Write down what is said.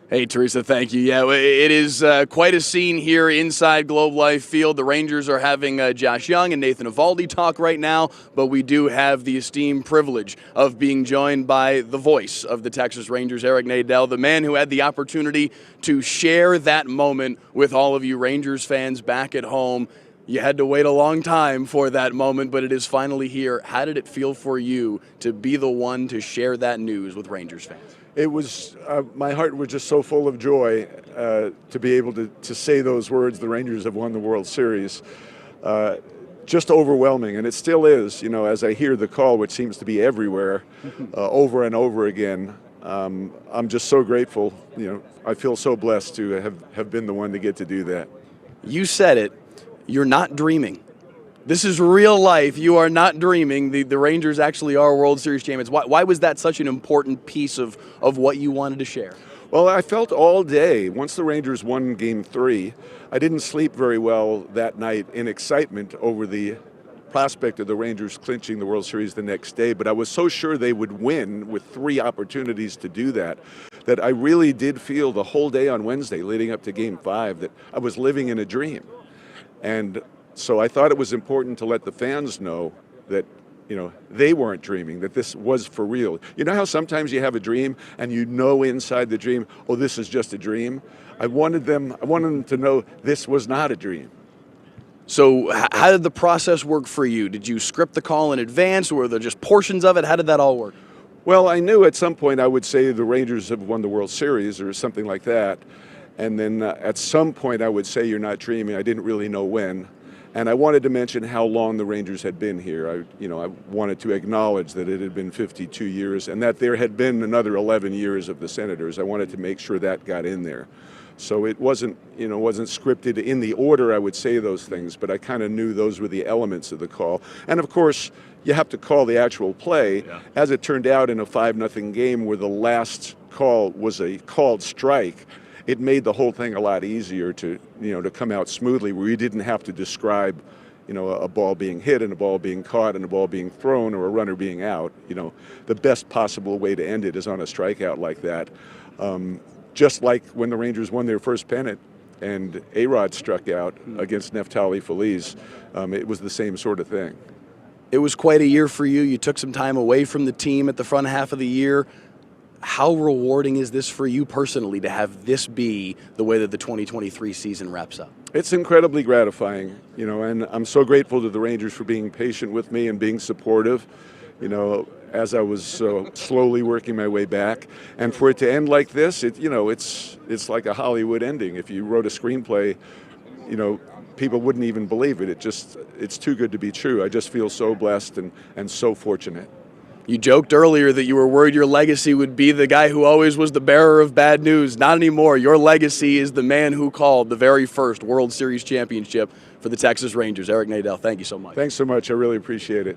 Hey, Teresa, thank you. Yeah, it is quite a scene here inside Globe Life Field. The Rangers are having Josh Young and Nathan Eovaldi talk right now, but we do have the esteemed privilege of being joined by the voice of the Texas Rangers, Eric Nadel, the man who had the opportunity to share that moment with all of you Rangers fans back at home. You had to wait a long time for that moment, but it is finally here. How did it feel for you to be the one to share that news with Rangers fans? It was, my heart was just so full of joy to be able to say those words, the Rangers have won the World Series. Just overwhelming, and it still is, you know, as I hear the call, which seems to be everywhere, over and over again. I'm just so grateful, you know, I feel so blessed to have been the one to get to do that. You said it, you're not dreaming. This is real life. You are not dreaming. The Rangers actually are World Series champions. Why was that such an important piece of what you wanted to share? Well, I felt all day, once the Rangers won Game 3, I didn't sleep very well that night in excitement over the prospect of the Rangers clinching the World Series the next day, but I was so sure they would win with 3 opportunities to do that, that I really did feel the whole day on Wednesday leading up to Game 5 that I was living in a dream. And so I thought it was important to let the fans know that, you know, they weren't dreaming, that this was for real. You know how sometimes you have a dream and you know inside the dream, oh, this is just a dream? I wanted them to know this was not a dream. So how did the process work for you? Did you script the call in advance, or were there just portions of it? How did that all work? Well, I knew at some point I would say the Rangers have won the World Series or something like that. And then at some point I would say you're not dreaming. I didn't really know when. And I wanted to mention how long the Rangers had been here. I wanted to acknowledge that it had been 52 years and that there had been another 11 years of the Senators. I wanted to make sure that got in there. So it wasn't scripted in the order I would say those things, but I kind of knew those were the elements of the call. And of course, you have to call the actual play. Yeah. As it turned out in a 5-0 game where the last call was a called strike, it made the whole thing a lot easier to come out smoothly, where you didn't have to describe, a ball being hit and a ball being caught and a ball being thrown or a runner being out. The best possible way to end it is on a strikeout like that. Just like when the Rangers won their first pennant and A-Rod struck out against Neftali Feliz, it was the same sort of thing. It was quite a year for you. You took some time away from the team at the front half of the year. How rewarding is this for you personally to have this be the way that the 2023 season wraps up? It's incredibly gratifying, and I'm so grateful to the Rangers for being patient with me and being supportive, as I was slowly working my way back. And for it to end like this, it's like a Hollywood ending. If you wrote a screenplay, people wouldn't even believe it. It's too good to be true. I just feel so blessed and so fortunate. You joked earlier that you were worried your legacy would be the guy who always was the bearer of bad news. Not anymore. Your legacy is the man who called the very first World Series championship for the Texas Rangers. Eric Nadel, thank you so much. Thanks so much. I really appreciate it.